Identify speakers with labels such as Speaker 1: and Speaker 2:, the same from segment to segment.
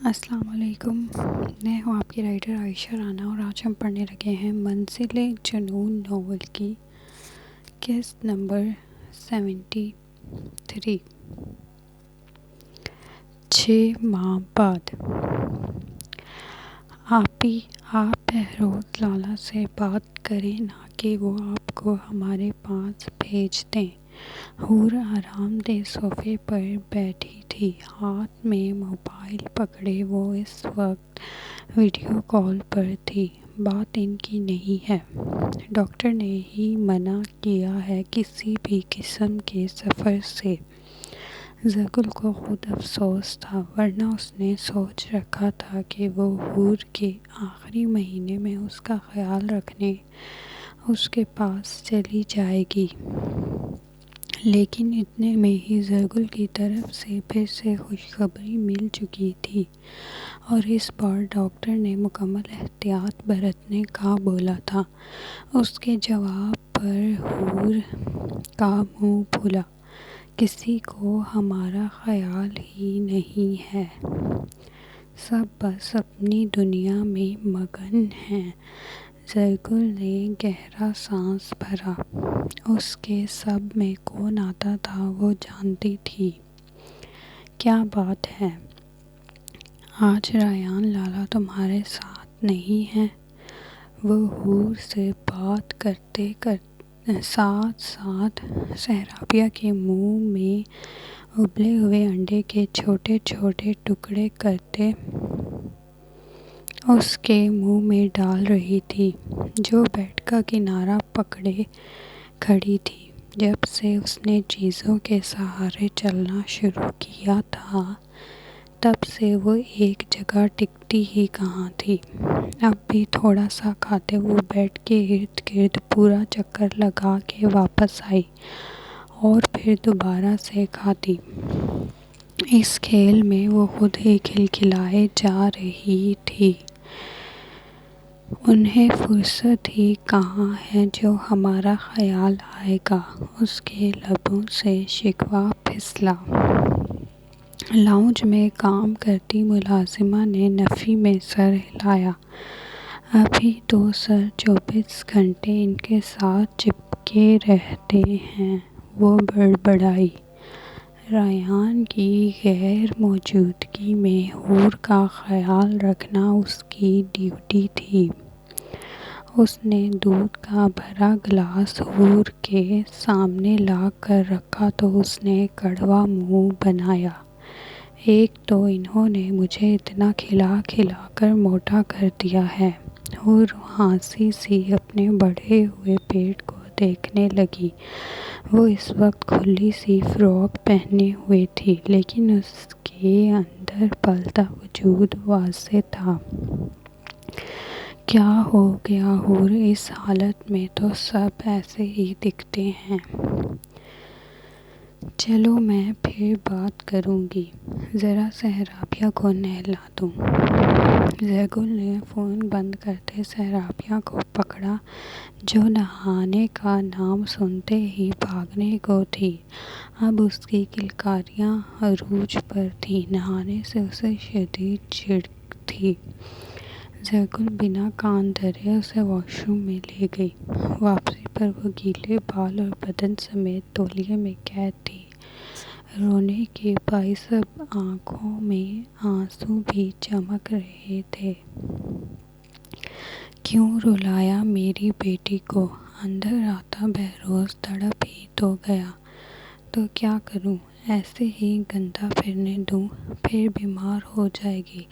Speaker 1: السلام علیکم، میں ہوں آپ کی رائٹر عائشہ رانا اور آج ہم پڑھنے لگے ہیں منزل جنون ناول کی قسط نمبر 73۔ 6 ماہ بعد۔ آپ بہروز لالا سے بات کریں نہ کہ وہ آپ کو ہمارے پاس بھیج دیں۔ حور آرام دہ صوفے پر بیٹھی تھی، ہاتھ میں موبائل پکڑے وہ اس وقت ویڈیو کال پر تھی۔ بات ان کی نہیں ہے، ڈاکٹر نے ہی منع کیا ہے کسی بھی قسم کے سفر سے۔ زرگل کو خود افسوس تھا، ورنہ اس نے سوچ رکھا تھا کہ وہ حور کے آخری مہینے میں اس کا خیال رکھنے اس کے پاس چلی جائے گی۔ لیکن اتنے میں ہی زرگل کی طرف سے پھر سے خوشخبری مل چکی تھی، اور اس بار ڈاکٹر نے مکمل احتیاط برتنے کا بولا تھا۔ اس کے جواب پر حور کا منہ پھلا۔ کسی کو ہمارا خیال ہی نہیں ہے، سب بس اپنی دنیا میں مگن ہیں۔ زرگل نے گہرا سانس بھرا، اس کے سب میں کون آتا تھا وہ جانتی تھی۔ کیا بات ہے؟ آج ریان لالا تمہارے ساتھ نہیں ہے؟ وہ حور سے بات کرتے ساتھ ساتھ سہرابیہ کے منہ میں ابلے ہوئے انڈے کے چھوٹے چھوٹے ٹکڑے کرتے اس کے منہ میں ڈال رہی تھی، جو بیڈ کا کنارہ پکڑے کھڑی تھی۔ جب سے اس نے چیزوں کے سہارے چلنا شروع کیا تھا، تب سے وہ ایک جگہ ٹکتی ہی کہاں تھی۔ اب بھی تھوڑا سا کھاتے وہ بیڈ کے ارد گرد پورا چکر لگا کے واپس آئی، اور پھر دوبارہ سے کھاتی۔ اس کھیل میں وہ خود ہی کھلکھلائے جا رہی تھی۔ انہیں فرصت ہی کہاں ہے جو ہمارا خیال آئے گا۔ اس کے لبوں سے شکوہ پھسلا۔ لاؤنج میں کام کرتی ملازمہ نے نفی میں سر ہلایا۔ ابھی تو سر 24 گھنٹے ان کے ساتھ چپکے رہتے ہیں، وہ بڑبڑائی۔ ریان کی غیر موجودگی میں حور کا خیال رکھنا اس کی ڈیوٹی تھی۔ اس نے دودھ کا بھرا گلاس حور کے سامنے لا کر رکھا تو اس نے کڑوا منہ بنایا۔ ایک تو انہوں نے مجھے اتنا کھلا کھلا کر موٹا کر دیا ہے۔ حور ہانسی سی اپنے بڑھے ہوئے پیٹ کو دیکھنے لگی۔ وہ اس وقت کھلی سی فراک پہنے ہوئے تھی، لیکن اس کے اندر پلتا وجود واضح تھا۔ کیا ہو گیا حور؟ اس حالت میں تو سب ایسے ہی دکھتے ہیں۔ چلو میں پھر بات کروں گی، ذرا سہرابیہ کو نہلا دوں۔ زرگل نے فون بند کرتے سہرابیہ کو پکڑا، جو نہانے کا نام سنتے ہی بھاگنے کو تھی۔ اب اس کی کلکاریاں عروج پر تھیں، نہانے سے اسے شدید جھڑک تھی۔ زرگل بنا کان دھرے اسے واش روم میں لے گئی۔ واپسی پر وہ گیلے بال اور بدن سمیت تولیے میں قید تھی۔ رونے کے باعث اب آنکھوں میں آنسو بھی چمک رہے تھے۔ کیوں رلایا میری بیٹی کو؟ اندر آتا بہروز تڑپ ہی تو گیا۔ تو کیا کروں؟ ایسے ہی گندا پھرنے دوں؟ پھر بیمار ہو جائے گی،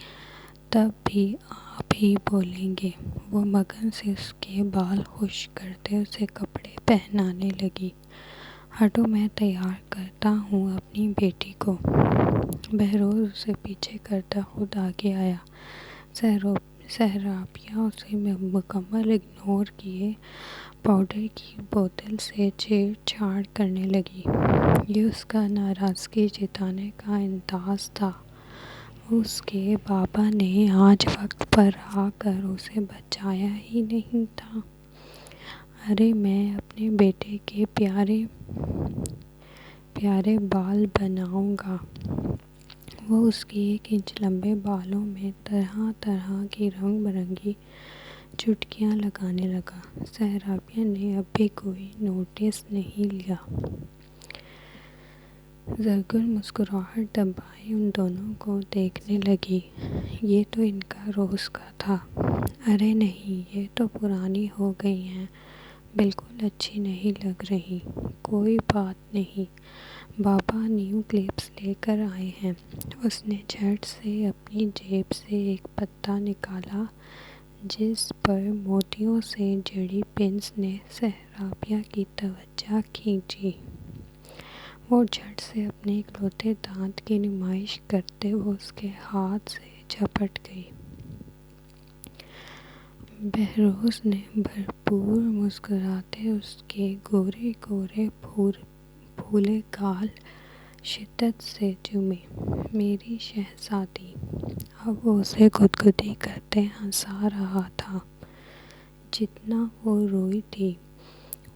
Speaker 1: تب بھی آپ ہی بولیں گے۔ وہ مگن سے اس کے بال خشک کرتے اسے کپڑے پہنانے لگی۔ ہٹو، میں تیار کرتا ہوں اپنی بیٹی کو۔ بہروز اسے پیچھے کرتا خود آگے آیا۔ سہرابیہ اسے مکمل اگنور کیے پاؤڈر کی بوتل سے چھیڑ چھاڑ کرنے لگی۔ یہ اس کا ناراضگی جتانے کا انداز تھا۔ اس کے بابا نے آج وقت پر آ کر اسے بچایا ہی نہیں تھا۔ ارے میں اپنے بیٹے کے پیارے پیارے بال بناؤں گا، وہ اس کی 1 انچ لمبے بالوں میں طرح طرح کی رنگ برنگی چٹکیاں لگانے لگا۔ سہرابیہ نے اب بھی کوئی نوٹس نہیں لیا۔ زرگل مسکراہٹ دبائے ان دونوں کو دیکھنے لگی۔ یہ تو ان کا روز کا تھا۔ ارے نہیں، یہ تو پرانی ہو گئی ہیں، بالکل اچھی نہیں لگ رہی۔ کوئی بات نہیں، بابا نیو کلپس لے کر آئے ہیں۔ اس نے جھٹ سے اپنی جیب سے ایک پتا نکالا جس پر موتیوں سے جڑی پنس نے سہرابیہ کی توجہ کھینچی۔ وہ جھٹ سے اپنے اکلوتے دانت کی نمائش کرتے ہوئے اس کے ہاتھ سے جھپٹ گئی۔ بہروز نے بھرپور مسکراتے اس کے گورے گورے پھولے گال شدت سے چومے۔ میری شہزادی! اب وہ اسے گدگدی کرتے ہنسا رہا تھا۔ جتنا وہ روئی تھی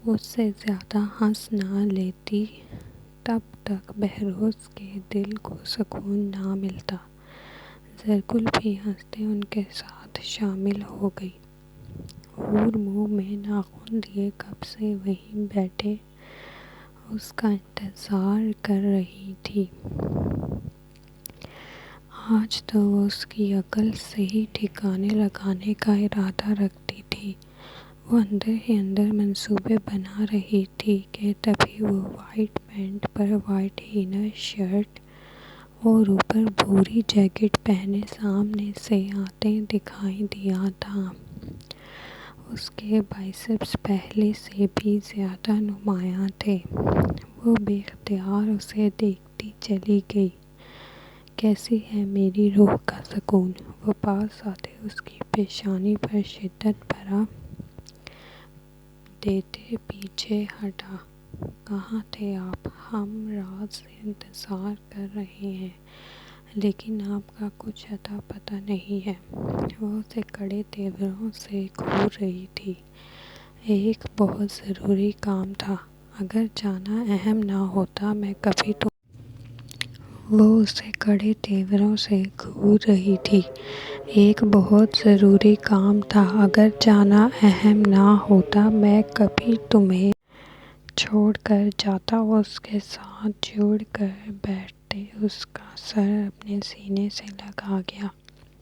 Speaker 1: اس سے زیادہ ہنس نہ لیتی تب تک بہروز کے دل کو سکون نہ ملتا۔ زرگل بھی ہنستے ان کے ساتھ شامل ہو گئی۔ حور منہ میں ناخن لیے کب سے وہیں بیٹھے اس کا انتظار کر رہی تھی۔ آج تو وہ اس کی عقل صحیح ٹھکانے لگانے کا ارادہ رکھتی تھی۔ وہ اندر ہی اندر منصوبے بنا رہی تھی کہ تبھی وہ وائٹ پینٹ پر وائٹ انر شرٹ اور اوپر بھوری جیکٹ پہنے سامنے سے آتے دکھائی دیا تھا۔ اس کے بائسپس پہلے سے بھی زیادہ نمایاں تھے۔ وہ بے اختیار اسے دیکھتی چلی گئی۔ کیسی ہے میری روح کا سکون؟ وہ پاس آتے اس کی پیشانی پر شدت بھرا دیتے پیچھے ہٹا۔ کہاں تھے آپ؟ ہم رات سے انتظار کر رہے ہیں لیکن آپ کا کچھ اتا پتہ نہیں ہے۔ وہ اسے کڑے تیوروں سے گھور رہی تھی۔ ایک بہت ضروری کام تھا، اگر جانا اہم نہ ہوتا میں کبھی وہ اسے کڑے تیوروں سے گھور رہی تھی۔ ایک بہت ضروری کام تھا، اگر جانا اہم نہ ہوتا میں کبھی تمہیں چھوڑ کر جاتا۔ وہ اس کے ساتھ جڑ کر بیٹھتے اس کا سر اپنے سینے سے لگا گیا،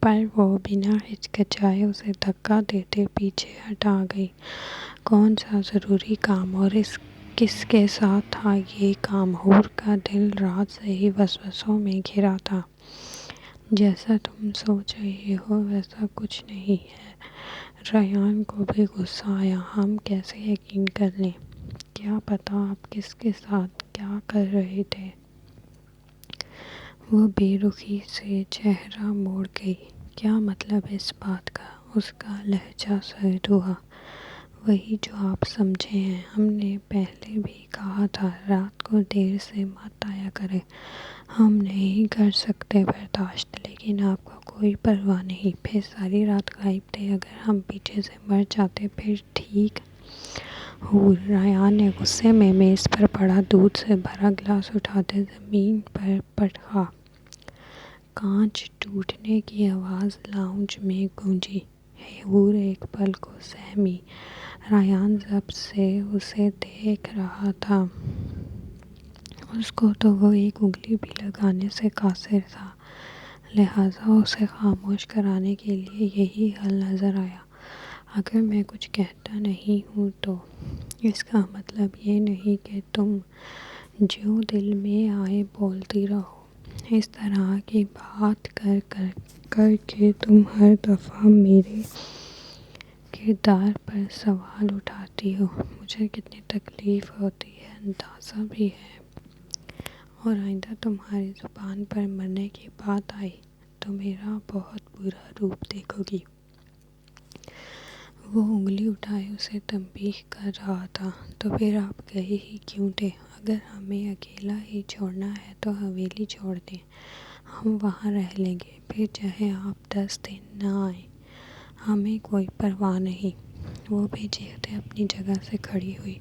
Speaker 1: پر وہ بنا ہچکچائے اسے دھکا دیتے پیچھے ہٹا گئی۔ کون سا ضروری کام اور کس کے ساتھ تھا یہ کام؟ حور کا دل رات سے ہی وسوسوں میں گھرا تھا۔ جیسا تم سوچ رہی ہو ویسا کچھ نہیں ہے۔ ریان کو بھی غصہ آیا۔ ہم کیسے یقین کر لیں؟ کیا پتہ آپ کس کے ساتھ کیا کر رہے تھے؟ وہ بے رخی سے چہرہ موڑ گئی۔ کیا مطلب اس بات کا؟ اس کا لہجہ سرد ہوا۔ وہی جو آپ سمجھے ہیں۔ ہم نے پہلے بھی کہا تھا رات کو دیر سے مت آیا کریں، ہم نہیں کر سکتے برداشت، لیکن آپ کو کوئی پرواہ نہیں۔ پھر ساری رات غائب تھے، اگر ہم پیچھے سے مر جاتے پھر ٹھیک؟ حور! ریان نے غصے میں میز پر پڑا دودھ سے بھرا گلاس اٹھاتے زمین پر پٹکا۔ کانچ ٹوٹنے کی آواز لاؤنج میں گونجی۔ حور ایک پل کو سہمی۔ ریان ضبط سے اسے دیکھ رہا تھا۔ اس کو تو وہ ایک انگلی بھی لگانے سے قاصر تھا، لہٰذا اسے خاموش کرانے کے لیے یہی حل نظر آیا۔ اگر میں کچھ کہتا نہیں ہوں تو اس کا مطلب یہ نہیں کہ تم جو دل میں آئے بولتی رہو۔ اس طرح کی بات کر کے تم ہر دفعہ میرے کردار پر سوال اٹھاتی ہو۔ مجھے کتنی تکلیف ہوتی ہے اندازہ بھی ہے، اور آئندہ تمہاری زبان پر مرنے کی بات آئی تو میرا بہت برا روپ دیکھو گی۔ وہ انگلی اٹھائے اسے تنبیہ کر رہا تھا۔ تو پھر آپ گئے ہی کیوں تھے؟ اگر ہمیں اکیلا ہی چھوڑنا ہے تو حویلی چھوڑ دیں، ہم وہاں رہ لیں گے، پھر چاہے آپ 10 دن نہ آئیں، ہمیں کوئی پرواہ نہیں۔ وہ بھی چیختے اپنی جگہ سے کھڑی ہوئی۔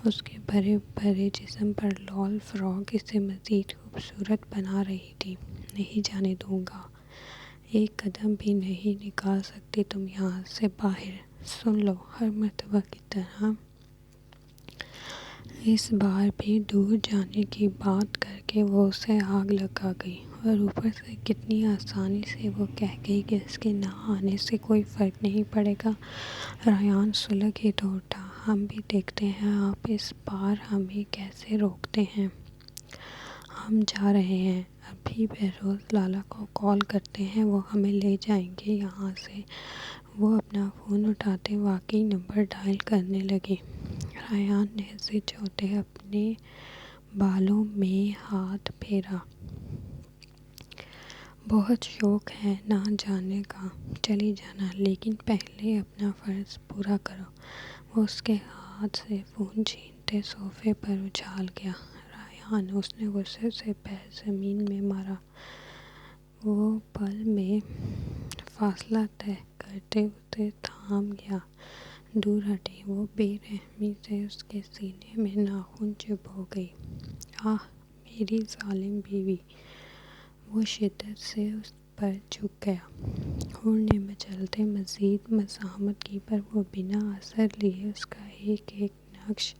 Speaker 1: اس کے بھرے بھرے جسم پر لال فراک اسے مزید خوبصورت بنا رہی تھی۔ نہیں جانے دوں گا، ایک قدم بھی نہیں نکال سکتی تم یہاں سے باہر۔ سن لو، ہر مرتبہ کی طرح اس بار بھی دور جانے کی بات کر کے وہ اسے آگ لگا گئی، اور اوپر سے کتنی آسانی سے وہ کہہ گئی کہ اس کے نہ آنے سے کوئی فرق نہیں پڑے گا۔ ریان سلگ ہی تو اٹھا۔ ہم بھی دیکھتے ہیں آپ اس بار ہمیں کیسے روکتے ہیں۔ ہم جا رہے ہیں، ابھی بہروز لالا کو کال کرتے ہیں، وہ ہمیں لے جائیں گے یہاں سے۔ وہ اپنا فون اٹھاتے واقعی نمبر ڈائل کرنے لگی۔ ریان نے جھنجھوڑتے اپنے بالوں میں ہاتھ پھیرا۔ بہت شوق ہے نہ جانے کا، چلی جانا، لیکن پہلے اپنا فرض پورا کرو۔ وہ اس کے ہاتھ سے فون چھینتے صوفے پر اچھال گیا۔ ریان، اس نے غصے سے پیر زمین میں مارا۔ وہ پل میں فاصلہ طے کرتے اسے تھام گیا۔ دور ہٹی۔ وہ بے رحمی سے اس کے سینے میں ناخن چبھو گئی۔ آہ میری ظالم بیوی! وہ شدت سے اس پر جھک گیا۔ حور نے مچلتے مزید مزاحمت کی، پر وہ بنا اثر لیے اس کا ایک ایک نقش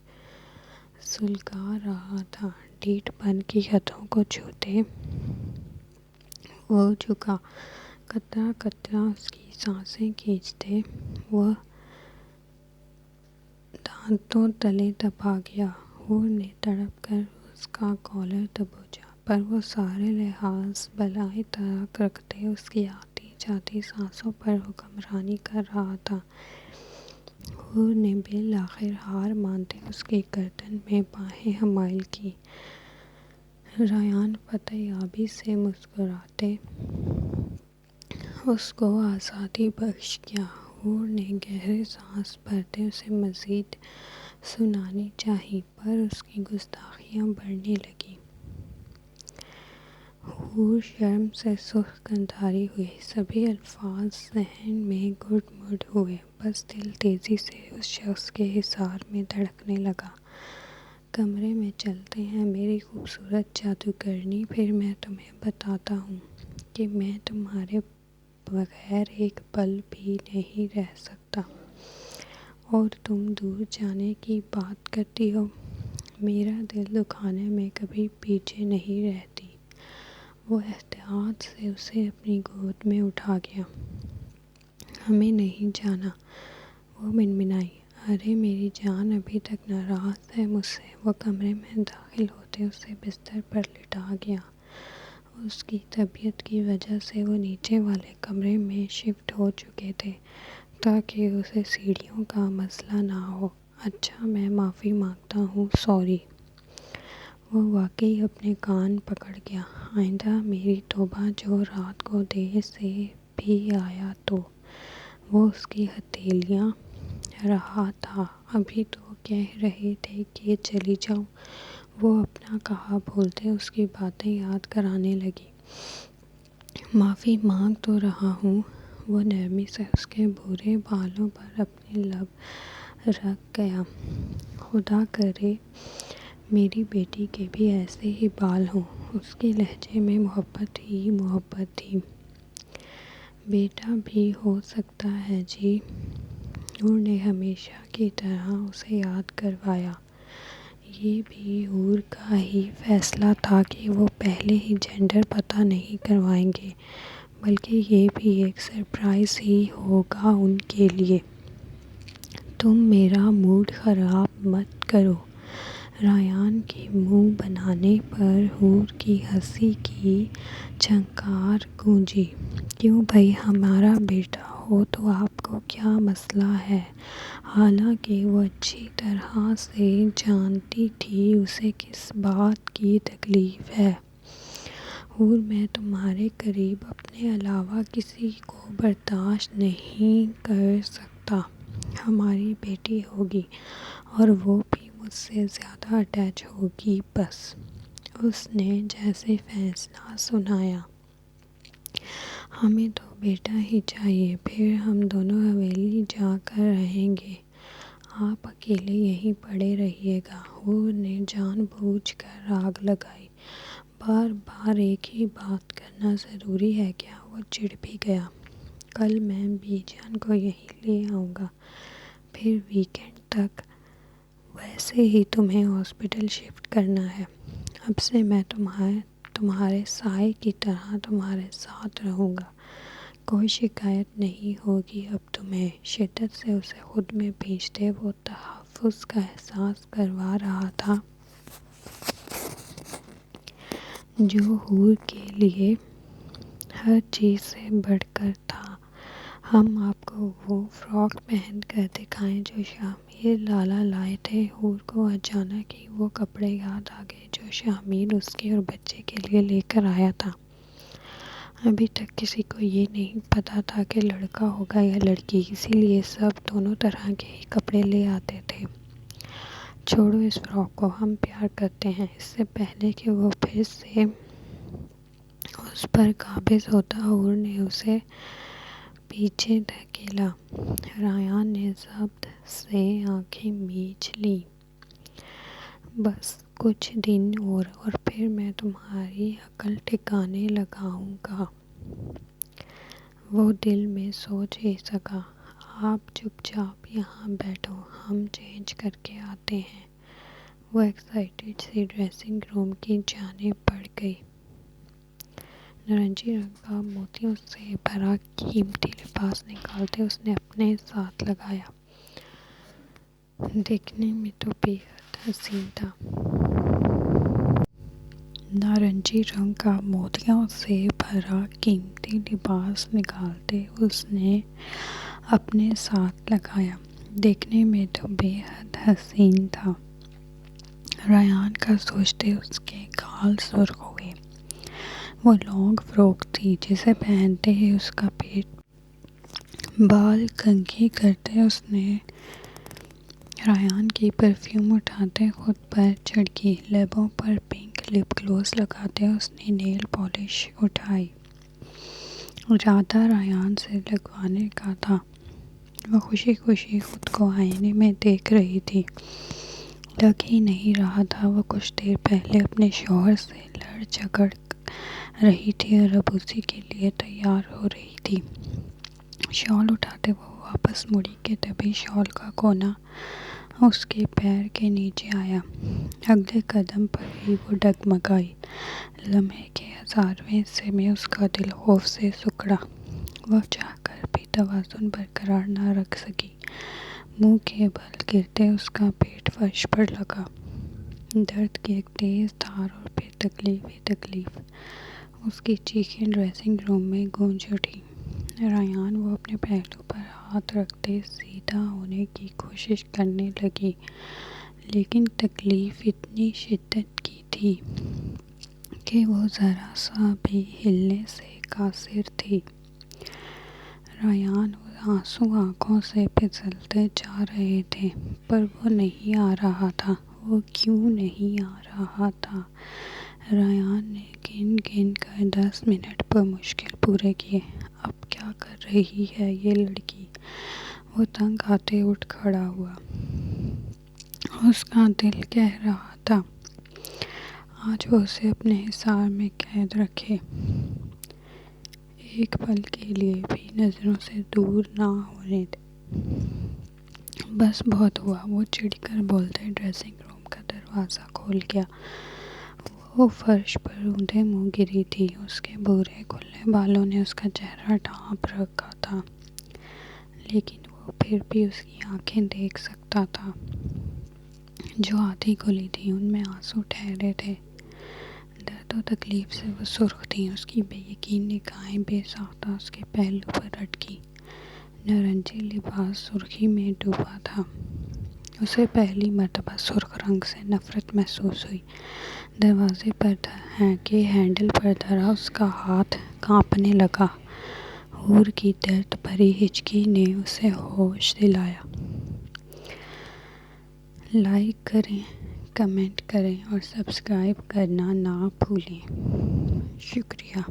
Speaker 1: سلگا رہا تھا۔ ڈیڑھ پن کی حدوں کو چھوتے وہ جھکا، قطرہ قطرہ اس کی سانسیں کھینچتے وہ دانتوں تلے دبا گیا۔ حور نے تڑپ کر اس کا کالر دبوچا، پر وہ سارے لحاظ بالائے طاق رکھتے اس کی آتی جاتی سانسوں پر حکمرانی کر رہا تھا۔ حور نے بالآخر ہار مانتے اس کی گردن میں باہیں حمائل کیں۔ ریان فتح یابی سے مسکراتے اس کو آزادی بخش گیا۔ حور نے گہرے سانس بھرتے اسے مزید سنانی چاہی، پر اس کی گستاخیاں بڑھنے لگیں۔ حور شرم سے سرخ گندھاری ہوئی۔ سبھی الفاظ ذہن میں گڈ مڈ ہوئے، بس دل تیزی سے اس شخص کے حصار میں دھڑکنے لگا۔ کمرے میں چلتے ہیں میری خوبصورت جادوگرنی، پھر میں تمہیں بتاتا ہوں کہ میں تمہارے بغیر ایک پل بھی نہیں رہ سکتا۔ اور تم دور جانے کی بات کرتی ہو، میرا دل دکھانے میں کبھی پیچھے نہیں رہتی۔ وہ احتیاط سے اسے اپنی گود میں اٹھا گیا۔ ہمیں نہیں جانا، وہ منمنائی۔ ارے میری جان ابھی تک ناراض ہے مجھ سے۔ وہ کمرے میں داخل ہوتے اسے بستر پر لٹا گیا۔ اس کی طبیعت کی وجہ سے وہ نیچے والے کمرے میں شفٹ ہو چکے تھے تاکہ اسے سیڑھیوں کا مسئلہ نہ ہو۔ اچھا میں معافی مانگتا ہوں، سوری۔ وہ واقعی اپنے کان پکڑ گیا۔ آئندہ میری توبہ جو رات کو دیر سے بھی آیا تو۔ وہ اس کی ہتھیلیاں رہا تھا۔ ابھی تو کہہ رہے تھے کہ چلی جاؤ۔ وہ اپنا کہا بھولتے اس کی باتیں یاد کرانے لگی۔ معافی مانگ تو رہا ہوں۔ وہ نرمی سے اس کے بھورے بالوں پر اپنے لب رکھ گیا۔ خدا کرے میری بیٹی کے بھی ایسے ہی بال ہوں۔ اس کے لہجے میں محبت ہی محبت تھی۔ بیٹا بھی ہو سکتا ہے جی، حور نے ہمیشہ کی طرح اسے یاد کروایا۔ یہ بھی حور کا ہی فیصلہ تھا کہ وہ پہلے ہی جینڈر پتہ نہیں کروائیں گے، بلکہ یہ بھی ایک سرپرائز ہی ہوگا ان کے لیے۔ تم میرا موڈ خراب مت کرو۔ ریان کے منہ بنانے پر حور کی ہنسی کی جھنکار گونجی۔ کیوں بھئی، ہمارا بیٹا ہو تو آپ کو کیا مسئلہ ہے؟ حالانکہ وہ اچھی طرح سے جانتی تھی اسے کس بات کی تکلیف ہے۔ حور میں تمہارے قریب اپنے علاوہ کسی کو برداشت نہیں کر سکتا۔ ہماری بیٹی ہوگی، اور وہ بھی مجھ سے زیادہ اٹیچ ہوگی بس۔ اس نے جیسے فیصلہ سنایا۔ ہمیں تو بیٹا ہی چاہیے، پھر ہم دونوں حویلی جا کر رہیں گے، آپ اکیلے یہیں پڑے رہیے گا۔ حور نے جان بوجھ کر آگ لگائی۔ بار بار ایک ہی بات کرنا ضروری ہے کیا؟ وہ چڑ بھی گیا۔ کل میں بی جان کو یہیں لے آؤں گا، پھر ویکینڈ تک۔ ویسے ہی تمہیں ہاسپٹل شفٹ کرنا ہے، اب سے میں تمہارے سائے کی طرح تمہارے ساتھ رہوں گا، کوئی شکایت نہیں ہوگی اب تمہیں۔ شدت سے اسے خود میں بھیجتے وہ تحفظ کا احساس کروا رہا تھا جو حور کے لیے ہر چیز سے بڑھ کر تھا۔ ہم آپ کو وہ فراک پہن کر دکھائیں جو شاہ لالہ لائے تھے؟ حور کو اچانک ہی وہ کپڑے یاد آ گئے جو شاہ اس کے اور بچے کے لیے لے کر آیا تھا۔ ابھی تک کسی کو یہ نہیں پتا تھا کہ لڑکا ہوگا یا لڑکی، اسی لیے سب دونوں طرح کے ہی کپڑے لے آتے تھے۔ چھوڑو اس فراک کو، ہم پیار کرتے ہیں۔ اس سے پہلے کہ وہ پھر سے اس پر قابض ہوتا، حور نے اسے پیچھے دھکیلا۔ ریان نے ضبط سے آنکھیں میچ لیں۔ بس کچھ دن اور پھر میں تمہاری عقل ٹھکانے لگاؤں گا۔ وہ دل میں سوچ ہی سکا۔ آپ چپ چاپ یہاں بیٹھو، ہم چینج کر کے آتے ہیں۔ وہ ایکسائٹیڈ سی ڈریسنگ روم کی جانب بڑھ گئی۔ نارنجی رنگ کا موتیوں سے بھرا قیمتی لباس نکالتے اس نے اپنے ساتھ لگایا۔ دیکھنے میں تو بے حد حسین تھا۔ نارنجی رنگ کا موتیوں سے بھرا قیمتی لباس نکالتے اس نے اپنے ساتھ لگایا۔ دیکھنے میں تو بے حد حسین تھا۔ ریان کا سوچتے اس کے گال سرخ ہوئے۔ وہ لانگ فراک تھی جسے پہنتے ہی اس کا پیٹ بال کنگھی کرتے اس نے ریان کی پرفیوم اٹھاتے خود پر چھڑکی۔ لبوں پر پنک لپ گلوس لگاتے اس نے نیل پالش اٹھائی۔ ارادہ ریان سے لگوانے کا تھا۔ وہ خوشی خوشی خود کو آئینے میں دیکھ رہی تھی۔ لگ ہی نہیں رہا تھا وہ کچھ دیر پہلے اپنے شوہر سے لڑ جھگڑ رہی تھی اور اب اسی کے لیے تیار ہو رہی تھی۔ شال اٹھاتے وہ واپس مڑی کہ تبھی شال کا کونا اس کے پیر کے نیچے آیا۔ اگلے قدم پر ہی وہ ڈگمگائی۔ لمحے کے 1000ویں حصے میں اس کا دل خوف سے سکڑا۔ وہ چاہ کر بھی توازن برقرار نہ رکھ سکی۔ منہ کے بل گرتے اس کا پیٹ فرش پر لگا۔ درد کی ایک تیز دھار اور پھر تکلیف ہی تکلیف۔ اس کی چیخیں ڈریسنگ روم میں گونج اٹھیں۔ ریان وہ اپنے پہلو پر ہاتھ رکھتے سیدھا ہونے کی کوشش کرنے لگی، لیکن تکلیف اتنی شدت کی تھی کہ وہ ذرا سا بھی ہلنے سے قاصر تھی۔ ریان آنسو آنکھوں سے پھسلتے جا رہے تھے پر وہ نہیں آ رہا تھا۔ وہ کیوں نہیں آ رہا تھا؟ ریان نے گن گن کر 10 منٹ بمشکل پورے کیے۔ اب کیا کر رہی ہے یہ لڑکی؟ وہ تنگ آتے اٹھ کھڑا ہوا۔ اس کا دل کہہ رہا تھا آج وہ اسے اپنے حصار میں قید رکھے، ایک پل کے لیے بھی نظروں سے دور نہ ہونے دے۔ بس بہت ہوا، وہ چڑ کر بولتے ڈریسنگ روم کا دروازہ کھول گیا۔ وہ فرش پر اوندھے منہ گری تھی۔ اس کے بھورے کھلے بالوں نے اس کا چہرہ ڈھانپ رکھا تھا، لیکن وہ پھر بھی اس کی آنکھیں دیکھ سکتا تھا جو آدھی کھلی تھی، ان میں آنسو ٹھہرے تھے۔ درد و تکلیف سے وہ سرخ تھیں۔ اس کی بے یقین نگاہیں بے ساختہ اس کے پہلو پر اٹکی۔ نارنجی لباس سرخی میں ڈوبا تھا۔ اسے پہلی مرتبہ سرخ رنگ سے نفرت محسوس ہوئی۔ دروازے پر کے ہینڈل پر دھرا اس کا ہاتھ کانپنے لگا۔ حور کی درد بھری ہچکی نے اسے ہوش دلایا۔ لائک کریں، کمنٹ کریں اور سبسکرائب کرنا نہ بھولیں۔ شکریہ۔